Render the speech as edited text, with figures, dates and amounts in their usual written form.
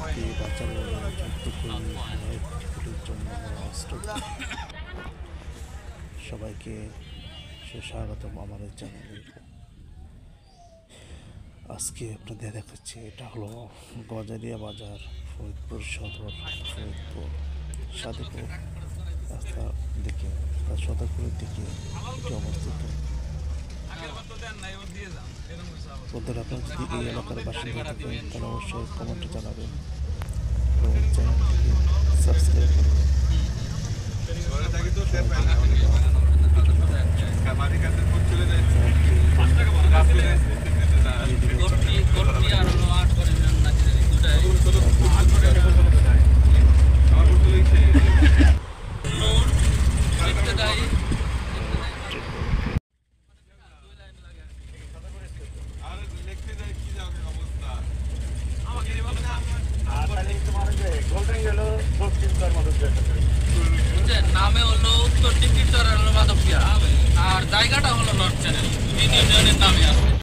প্রকৃতি বাঁচানোর জন্য সবাইকে সুস্বাগতম আমাদের চ্যানেলে। আজকে আপনাদের দেখাচ্ছি, এটা হলো গজারিয়া বাজার, ফরিদপুর সদর, ফরিদপুর সাদেপুর রাস্তার দিকে, সদরপুরের দিকে এটি অবস্থিত। বন্ধুরা, আপনারা যদি এই এলাকার বাসিন্দা থাকেন তাহলে অবশ্যই কমেন্টে জানাবেন এবং চ্যানেলটিকে সাবস্ক্রাইব করবেন। নামে হলো উত্তর টিকিট আর মাধবপিয়া, আর জায়গাটা হলো নর্থ চ্যানেল। ইউনিয়নের নামে আছে।